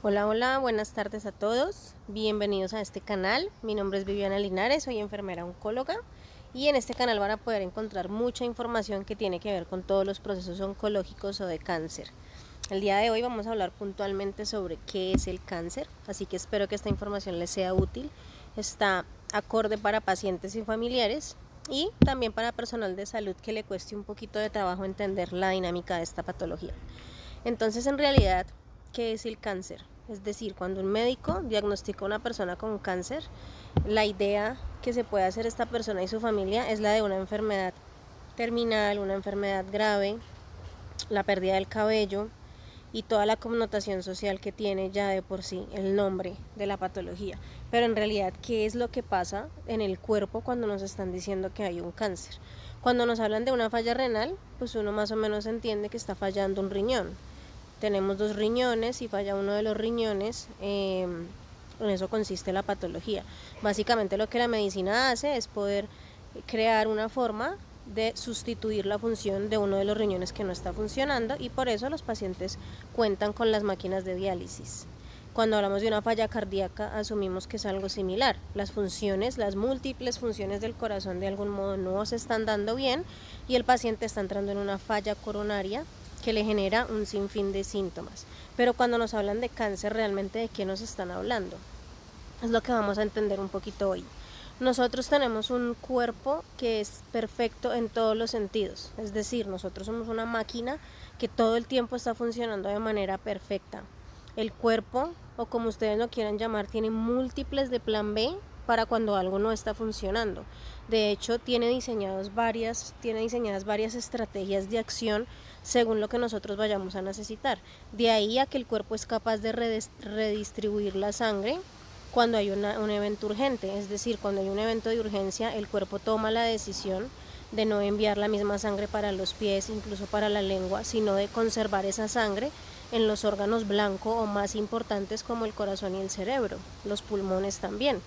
Hola, hola, buenas tardes a todos. Bienvenidos a este canal. Mi nombre es Viviana Linares, soy enfermera oncóloga y en este canal van a poder encontrar mucha información que tiene que ver con todos los procesos oncológicos o de cáncer. El día de hoy vamos a hablar puntualmente sobre qué es el cáncer, así que espero que esta información les sea útil. Está acorde para pacientes y familiares y también para personal de salud que le cueste un poquito de trabajo entender la dinámica de esta patología. Entonces, en realidad, ¿qué es el cáncer? Es decir, cuando un médico diagnostica a una persona con cáncer, la idea que se puede hacer esta persona y su familia es la de una enfermedad terminal, una enfermedad grave, la pérdida del cabello y toda la connotación social que tiene ya de por sí el nombre de la patología. Pero en realidad, ¿qué es lo que pasa en el cuerpo cuando nos están diciendo que hay un cáncer? Cuando nos hablan de una falla renal, pues uno más o menos entiende que está fallando un riñón. Tenemos dos riñones y falla uno de los riñones, en eso consiste la patología. Básicamente lo que la medicina hace es poder crear una forma de sustituir la función de uno de los riñones que no está funcionando y por eso los pacientes cuentan con las máquinas de diálisis. Cuando hablamos de una falla cardíaca asumimos que es algo similar. Las funciones, las múltiples funciones del corazón de algún modo no se están dando bien y el paciente está entrando en una falla coronaria que le genera un sinfín de síntomas. Pero cuando nos hablan de cáncer, ¿realmente de qué nos están hablando? Es lo que vamos a entender un poquito hoy. Nosotros tenemos un cuerpo que es perfecto en todos los sentidos, es decir, nosotros somos una máquina que todo el tiempo está funcionando de manera perfecta. El cuerpo, o como ustedes lo quieran llamar, tiene múltiples de plan B para cuando algo no está funcionando. De hecho, tiene diseñadas varias estrategias de acción según lo que nosotros vayamos a necesitar. De ahí a que el cuerpo es capaz de redistribuir la sangre cuando hay un evento urgente, es decir, cuando hay un evento de urgencia, el cuerpo toma la decisión de no enviar la misma sangre para los pies, incluso para la lengua, sino de conservar esa sangre en los órganos blancos o más importantes como el corazón y el cerebro, los pulmones también.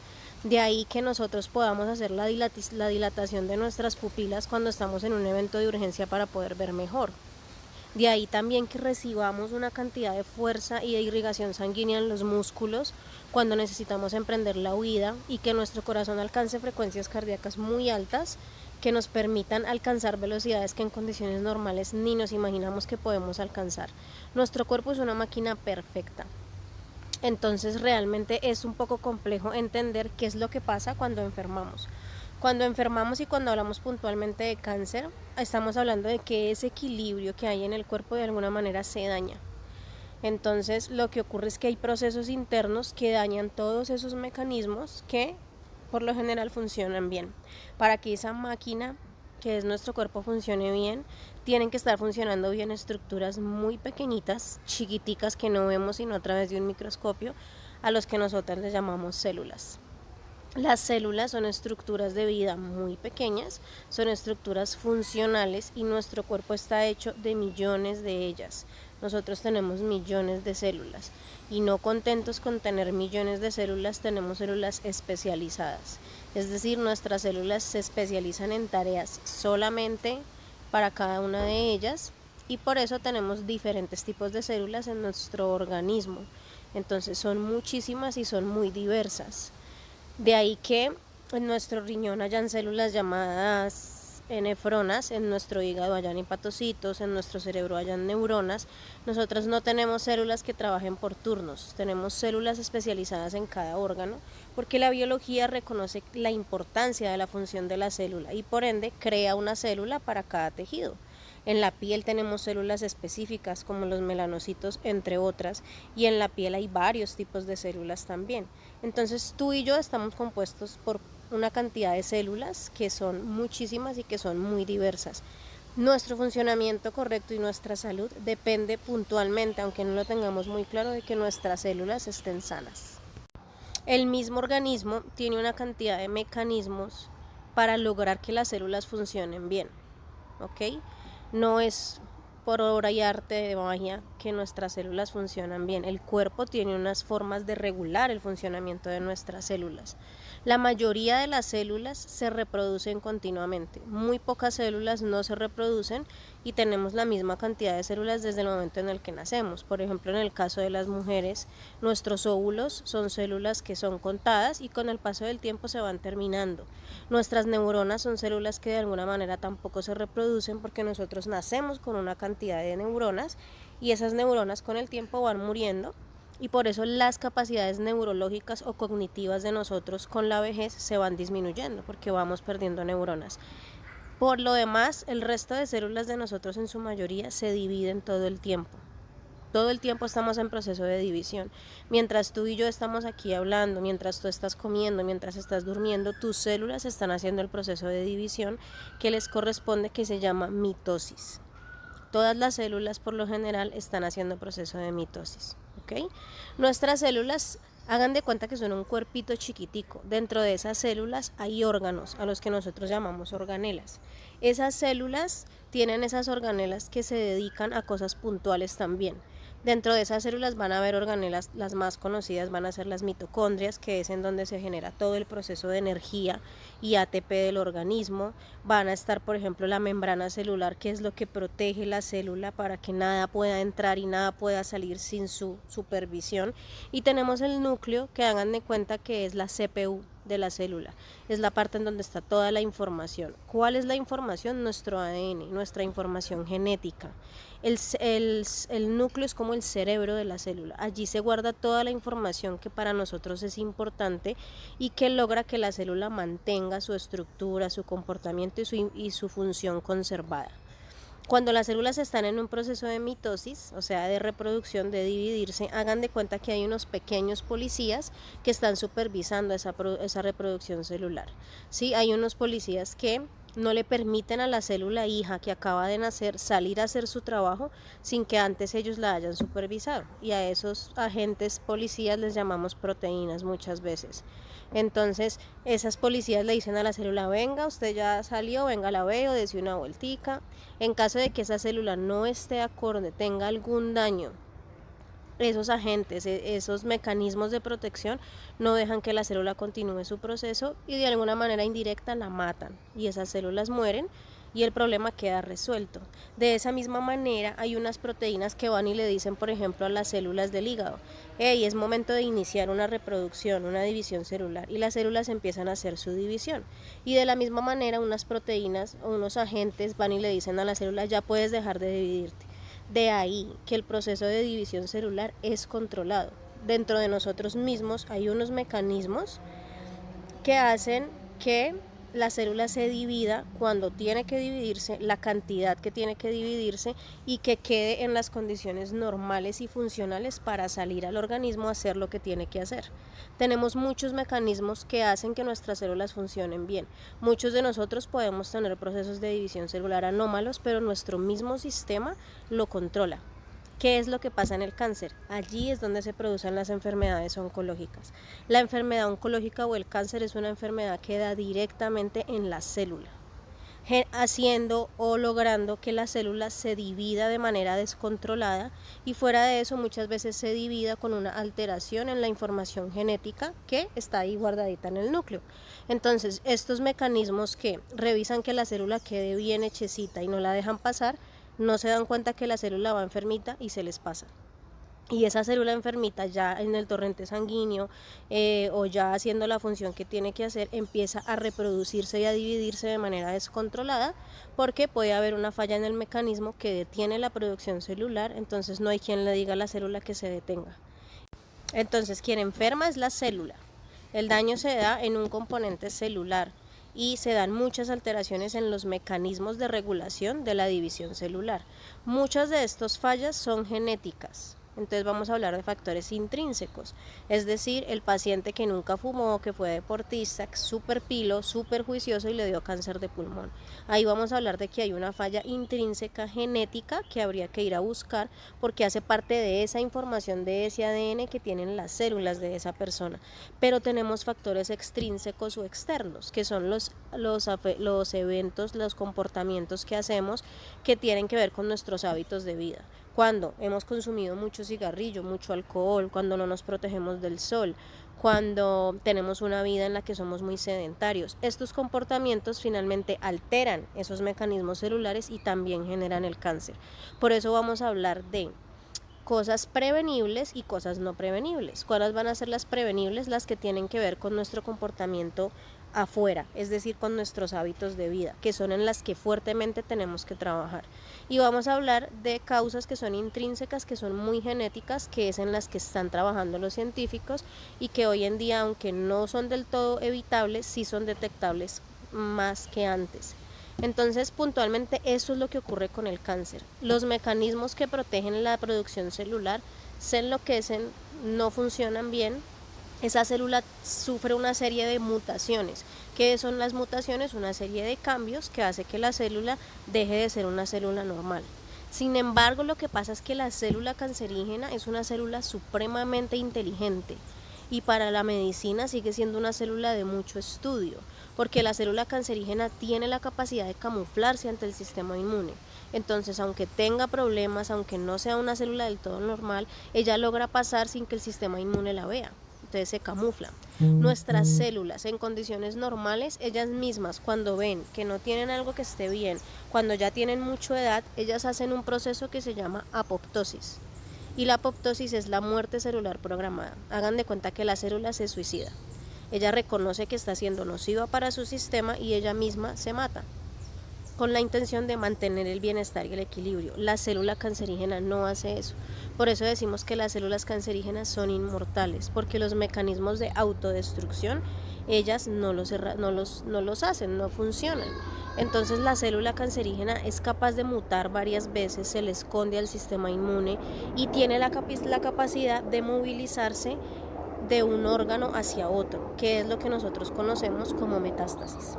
De ahí que nosotros podamos hacer la dilatación de nuestras pupilas cuando estamos en un evento de urgencia para poder ver mejor. De ahí también que recibamos una cantidad de fuerza y de irrigación sanguínea en los músculos cuando necesitamos emprender la huida y que nuestro corazón alcance frecuencias cardíacas muy altas que nos permitan alcanzar velocidades que en condiciones normales ni nos imaginamos que podemos alcanzar. Nuestro cuerpo es una máquina perfecta. Entonces realmente es un poco complejo entender qué es lo que pasa cuando enfermamos. Cuando enfermamos y cuando hablamos puntualmente de cáncer, estamos hablando de que ese equilibrio que hay en el cuerpo de alguna manera se daña. Entonces lo que ocurre es que hay procesos internos que dañan todos esos mecanismos que por lo general funcionan bien. Para que esa máquina que es nuestro cuerpo funcione bien, tienen que estar funcionando bien estructuras muy pequeñitas, chiquiticas que no vemos sino a través de un microscopio, a los que nosotros les llamamos células. Las células son estructuras de vida muy pequeñas, son estructuras funcionales y nuestro cuerpo está hecho de millones de ellas. Nosotros tenemos millones de células y no contentos con tener millones de células, tenemos células especializadas. Es decir, nuestras células se especializan en tareas solamente para cada una de ellas y por eso tenemos diferentes tipos de células en nuestro organismo. Entonces son muchísimas y son muy diversas. De ahí que en nuestro riñón hayan células llamadas nefronas, en nuestro hígado hayan hepatocitos, en nuestro cerebro hayan neuronas. Nosotros no tenemos células que trabajen por turnos, tenemos células especializadas en cada órgano, porque la biología reconoce la importancia de la función de la célula y por ende crea una célula para cada tejido. En la piel tenemos células específicas como los melanocitos, entre otras, y en la piel hay varios tipos de células también. Entonces tú y yo estamos compuestos por una cantidad de células que son muchísimas y que son muy diversas. Nuestro funcionamiento correcto y nuestra salud depende puntualmente, aunque no lo tengamos muy claro, de que nuestras células estén sanas. El mismo organismo tiene una cantidad de mecanismos para lograr que las células funcionen bien, ¿ok? No es por obra y arte de magia que nuestras células funcionan bien. El cuerpo tiene unas formas de regular el funcionamiento de nuestras células. La mayoría de las células se reproducen continuamente. Muy pocas células no se reproducen y tenemos la misma cantidad de células desde el momento en el que nacemos. Por ejemplo, en el caso de las mujeres, nuestros óvulos son células que son contadas y con el paso del tiempo se van terminando. Nuestras neuronas son células que de alguna manera tampoco se reproducen porque nosotros nacemos con una cantidad de neuronas y esas neuronas con el tiempo van muriendo y por eso las capacidades neurológicas o cognitivas de nosotros con la vejez se van disminuyendo porque vamos perdiendo neuronas. Por lo demás, el resto de células de nosotros en su mayoría se dividen todo el tiempo. Todo el tiempo estamos en proceso de división. Mientras tú y yo estamos aquí hablando, mientras tú estás comiendo, mientras estás durmiendo, tus células están haciendo el proceso de división que les corresponde, que se llama mitosis. Todas las células por lo general están haciendo proceso de mitosis, ¿ok? Nuestras células, hagan de cuenta que son un cuerpito chiquitico. Dentro de esas células hay órganos, a los que nosotros llamamos organelas. Esas células tienen esas organelas que se dedican a cosas puntuales también. Dentro de esas células van a haber organelas, las más conocidas van a ser las mitocondrias, que es en donde se genera todo el proceso de energía y ATP del organismo. Van a estar, por ejemplo, la membrana celular, que es lo que protege la célula para que nada pueda entrar y nada pueda salir sin su supervisión. Y tenemos el núcleo, que hagan de cuenta que es la CPU de la célula, es la parte en donde está toda la información. ¿Cuál es la información? Nuestro ADN, nuestra información genética. El núcleo es como el cerebro de la célula. Allí se guarda toda la información que para nosotros es importante y que logra que la célula mantenga su estructura, su comportamiento y su función conservada. Cuando las células están en un proceso de mitosis, o sea, de reproducción, de dividirse, hagan de cuenta que hay unos pequeños policías que están supervisando esa reproducción celular. ¿Sí? Hay unos policías que no le permiten a la célula hija que acaba de nacer salir a hacer su trabajo sin que antes ellos la hayan supervisado. Y a esos agentes policías les llamamos proteínas muchas veces. Entonces, esas policías le dicen a la célula, venga, usted ya salió, venga, la veo, dése una vueltica. En caso de que esa célula no esté acorde, tenga algún daño, esos agentes, esos mecanismos de protección no dejan que la célula continúe su proceso y de alguna manera indirecta la matan y esas células mueren y el problema queda resuelto. De esa misma manera hay unas proteínas que van y le dicen, por ejemplo, a las células del hígado, hey, es momento de iniciar una reproducción, una división celular, y las células empiezan a hacer su división. Y de la misma manera unas proteínas o unos agentes van y le dicen a la célula, ya puedes dejar de dividirte. De ahí que el proceso de división celular es controlado. Dentro de nosotros mismos hay unos mecanismos que hacen que la célula se divida cuando tiene que dividirse, la cantidad que tiene que dividirse y que quede en las condiciones normales y funcionales para salir al organismo a hacer lo que tiene que hacer. Tenemos muchos mecanismos que hacen que nuestras células funcionen bien. Muchos de nosotros podemos tener procesos de división celular anómalos, pero nuestro mismo sistema lo controla. ¿Qué es lo que pasa en el cáncer? Allí es donde se producen las enfermedades oncológicas. La enfermedad oncológica o el cáncer es una enfermedad que da directamente en la célula, haciendo o logrando que la célula se divida de manera descontrolada y fuera de eso muchas veces se divida con una alteración en la información genética que está ahí guardadita en el núcleo. Entonces, estos mecanismos que revisan que la célula quede bien hechecita y no la dejan pasar, no se dan cuenta que la célula va enfermita y se les pasa. Y esa célula enfermita ya en el torrente sanguíneo o ya haciendo la función que tiene que hacer, empieza a reproducirse y a dividirse de manera descontrolada porque puede haber una falla en el mecanismo que detiene la producción celular, entonces no hay quien le diga a la célula que se detenga. Entonces quien enferma es la célula. El daño se da en un componente celular y se dan muchas alteraciones en los mecanismos de regulación de la división celular. Muchas de estas fallas son genéticas. Entonces vamos a hablar de factores intrínsecos, es decir, el paciente que nunca fumó, que fue deportista, súper pilo, súper juicioso y le dio cáncer de pulmón. Ahí vamos a hablar de que hay una falla intrínseca genética que habría que ir a buscar porque hace parte de esa información de ese ADN que tienen las células de esa persona. Pero tenemos factores extrínsecos o externos, que son los eventos, los comportamientos que hacemos que tienen que ver con nuestros hábitos de vida. Cuando hemos consumido mucho cigarrillo, mucho alcohol, cuando no nos protegemos del sol, cuando tenemos una vida en la que somos muy sedentarios. Estos comportamientos finalmente alteran esos mecanismos celulares y también generan el cáncer. Por eso vamos a hablar de cosas prevenibles y cosas no prevenibles. ¿Cuáles van a ser las prevenibles? Las que tienen que ver con nuestro comportamiento afuera, es decir, con nuestros hábitos de vida, que son en las que fuertemente tenemos que trabajar. Y vamos a hablar de causas que son intrínsecas, que son muy genéticas, que es en las que están trabajando los científicos y que hoy en día, aunque no son del todo evitables, sí son detectables más que antes. Entonces, puntualmente, eso es lo que ocurre con el cáncer. Los mecanismos que protegen la producción celular se enloquecen, no funcionan bien. Esa célula sufre una serie de mutaciones. ¿Qué son las mutaciones? Una serie de cambios que hace que la célula deje de ser una célula normal. Sin embargo, lo que pasa es que la célula cancerígena es una célula supremamente inteligente y para la medicina sigue siendo una célula de mucho estudio, porque la célula cancerígena tiene la capacidad de camuflarse ante el sistema inmune. Entonces, aunque tenga problemas, aunque no sea una célula del todo normal, ella logra pasar sin que el sistema inmune la vea. Entonces se camufla. Nuestras células en condiciones normales, ellas mismas cuando ven que no tienen algo que esté bien, cuando ya tienen mucha edad, ellas hacen un proceso que se llama apoptosis. Y la apoptosis es la muerte celular programada. Hagan de cuenta que la célula se suicida. Ella reconoce que está siendo nociva para su sistema y ella misma se mata, con la intención de mantener el bienestar y el equilibrio. La célula cancerígena no hace eso. Por eso decimos que las células cancerígenas son inmortales, porque los mecanismos de autodestrucción, ellas no los hacen, no funcionan. Entonces la célula cancerígena es capaz de mutar varias veces, se le esconde al sistema inmune y tiene la capacidad de movilizarse de un órgano hacia otro, que es lo que nosotros conocemos como metástasis.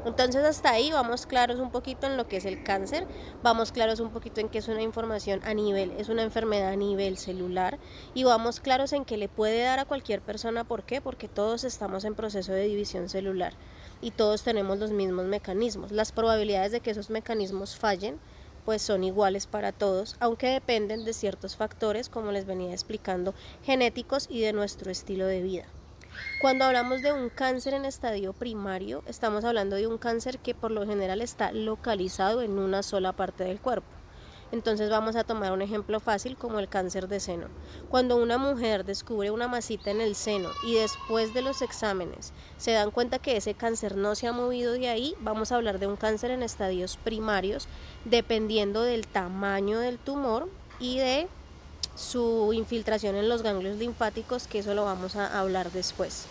Entonces hasta ahí vamos claros un poquito en lo que es el cáncer, vamos claros un poquito en que es una información es una enfermedad a nivel celular y vamos claros en que le puede dar a cualquier persona. ¿Por qué? Porque todos estamos en proceso de división celular y todos tenemos los mismos mecanismos. Las probabilidades de que esos mecanismos fallen pues son iguales para todos, aunque dependen de ciertos factores, como les venía explicando, genéticos y de nuestro estilo de vida. Cuando hablamos de un cáncer en estadio primario, estamos hablando de un cáncer que por lo general está localizado en una sola parte del cuerpo. Entonces vamos a tomar un ejemplo fácil como el cáncer de seno. Cuando una mujer descubre una masita en el seno y después de los exámenes se dan cuenta que ese cáncer no se ha movido de ahí, vamos a hablar de un cáncer en estadios primarios, dependiendo del tamaño del tumor y de su infiltración en los ganglios linfáticos, que eso lo vamos a hablar después.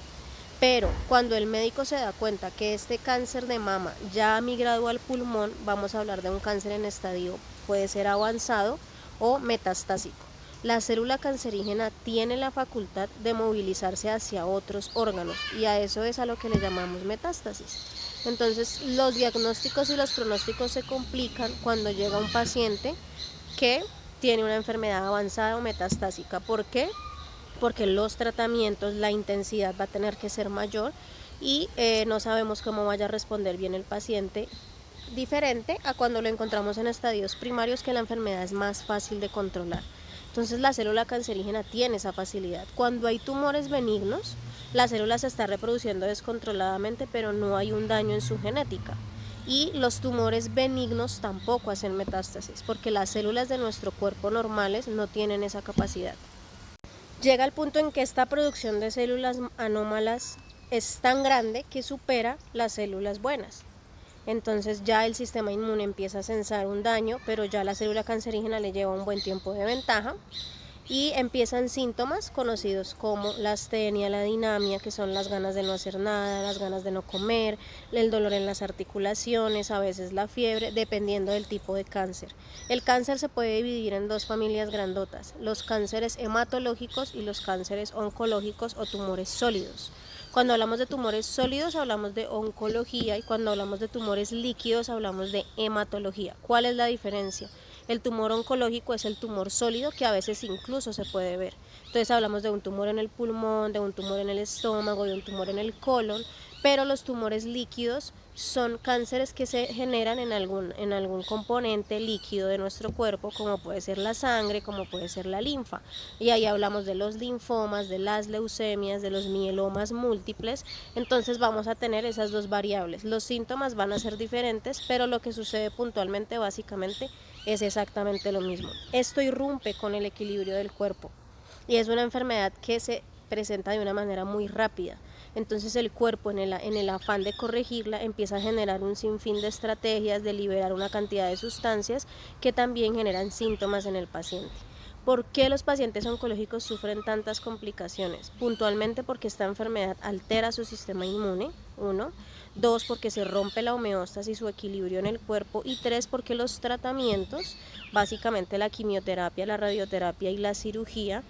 Pero cuando el médico se da cuenta que este cáncer de mama ya ha migrado al pulmón, vamos a hablar de un cáncer en estadio, puede ser avanzado o metastásico. La célula cancerígena tiene la facultad de movilizarse hacia otros órganos y a eso es a lo que le llamamos metástasis. Entonces los diagnósticos y los pronósticos se complican cuando llega un paciente que tiene una enfermedad avanzada o metastásica. ¿Por qué? Porque los tratamientos, la intensidad va a tener que ser mayor y no sabemos cómo vaya a responder bien el paciente, diferente a cuando lo encontramos en estadios primarios, que la enfermedad es más fácil de controlar. Entonces la célula cancerígena tiene esa facilidad. Cuando hay tumores benignos, la célula se está reproduciendo descontroladamente, pero no hay un daño en su genética. Y los tumores benignos tampoco hacen metástasis, porque las células de nuestro cuerpo normales no tienen esa capacidad. Llega el punto en que esta producción de células anómalas es tan grande que supera las células buenas. Entonces ya el sistema inmune empieza a censar un daño, pero ya la célula cancerígena le lleva un buen tiempo de ventaja y empiezan síntomas conocidos como la astenia, la dinamia, que son las ganas de no hacer nada, las ganas de no comer, el dolor en las articulaciones, a veces la fiebre, dependiendo del tipo de cáncer. El cáncer se puede dividir en dos familias grandotas, los cánceres hematológicos y los cánceres oncológicos o tumores sólidos. Cuando hablamos de tumores sólidos hablamos de oncología y cuando hablamos de tumores líquidos hablamos de hematología. ¿Cuál es la diferencia? El tumor oncológico es el tumor sólido que a veces incluso se puede ver. Entonces hablamos de un tumor en el pulmón, de un tumor en el estómago, de un tumor en el colon, pero los tumores líquidos son cánceres que se generan en algún componente líquido de nuestro cuerpo, como puede ser la sangre, como puede ser la linfa. Y ahí hablamos de los linfomas, de las leucemias, de los mielomas múltiples. Entonces vamos a tener esas dos variables. Los síntomas van a ser diferentes, pero lo que sucede puntualmente, básicamente, es exactamente lo mismo. Esto irrumpe con el equilibrio del cuerpo y es una enfermedad que se presenta de una manera muy rápida. Entonces el cuerpo, en el afán de corregirla, empieza a generar un sinfín de estrategias, de liberar una cantidad de sustancias que también generan síntomas en el paciente. ¿Por qué los pacientes oncológicos sufren tantas complicaciones? Puntualmente porque esta enfermedad altera su sistema inmune, 1, 2, porque se rompe la homeostasis, su equilibrio en el cuerpo, y 3, porque los tratamientos, básicamente la quimioterapia, la radioterapia y la cirugía,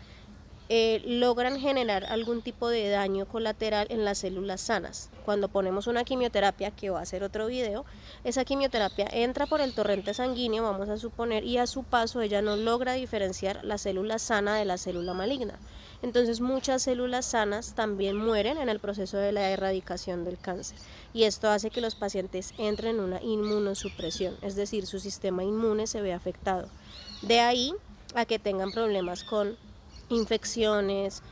logran generar algún tipo de daño colateral en las células sanas. Cuando ponemos una quimioterapia, que va a ser otro video, esa quimioterapia entra por el torrente sanguíneo, vamos a suponer, y a su paso ella no logra diferenciar la célula sana de la célula maligna. Entonces muchas células sanas también mueren en el proceso de la erradicación del cáncer, y esto hace que los pacientes entren en una inmunosupresión, es decir, su sistema inmune se ve afectado. De ahí a que tengan problemas con infecciones,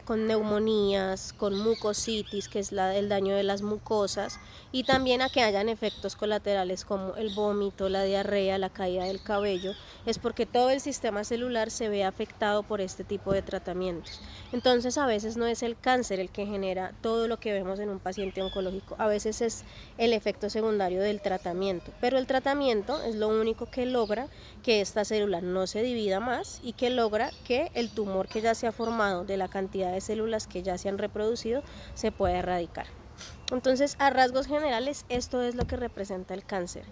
con neumonías, con mucositis, que es el daño de las mucosas, y también a que hayan efectos colaterales como el vómito, la diarrea, la caída del cabello. Es porque todo el sistema celular se ve afectado por este tipo de tratamientos. Entonces a veces no es el cáncer el que genera todo lo que vemos en un paciente oncológico, a veces es el efecto secundario del tratamiento, pero el tratamiento es lo único que logra que esta célula no se divida más y que logra que el tumor que ya se ha formado de la cantidad de células que ya se han reproducido se pueda erradicar. Entonces, a rasgos generales, esto es lo que representa el cáncer.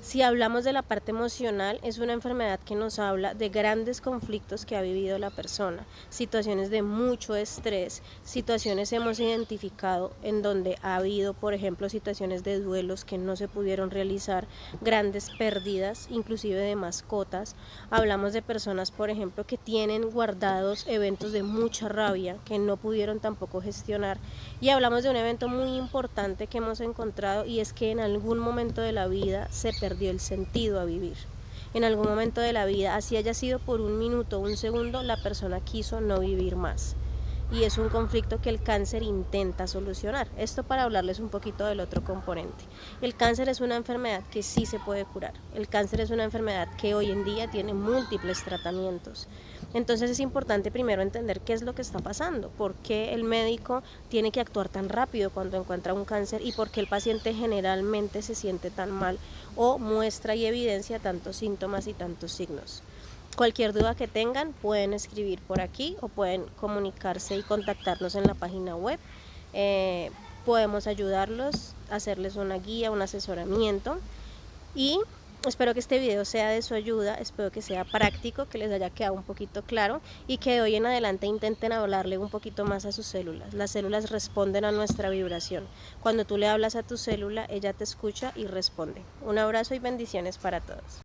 Si hablamos de la parte emocional, es una enfermedad que nos habla de grandes conflictos que ha vivido la persona, situaciones de mucho estrés, situaciones hemos identificado en donde ha habido, por ejemplo, situaciones de duelos que no se pudieron realizar, grandes pérdidas, inclusive de mascotas. Hablamos de personas, por ejemplo, que tienen guardados eventos de mucha rabia que no pudieron tampoco gestionar. Y hablamos de un evento muy importante que hemos encontrado, y es que en algún momento de la vida se perdió el sentido a vivir. En algún momento de la vida, así haya sido por un minuto o un segundo, la persona quiso no vivir más. Y es un conflicto que el cáncer intenta solucionar. Esto para hablarles un poquito del otro componente. El cáncer es una enfermedad que sí se puede curar. El cáncer es una enfermedad que hoy en día tiene múltiples tratamientos. Entonces es importante primero entender qué es lo que está pasando, por qué el médico tiene que actuar tan rápido cuando encuentra un cáncer y por qué el paciente generalmente se siente tan mal o muestra y evidencia tantos síntomas y tantos signos. Cualquier duda que tengan pueden escribir por aquí o pueden comunicarse y contactarnos en la página web. Podemos ayudarlos, hacerles una guía, un asesoramiento, y espero que este video sea de su ayuda, espero que sea práctico, que les haya quedado un poquito claro y que de hoy en adelante intenten hablarle un poquito más a sus células. Las células responden a nuestra vibración. Cuando tú le hablas a tu célula, ella te escucha y responde. Un abrazo y bendiciones para todos.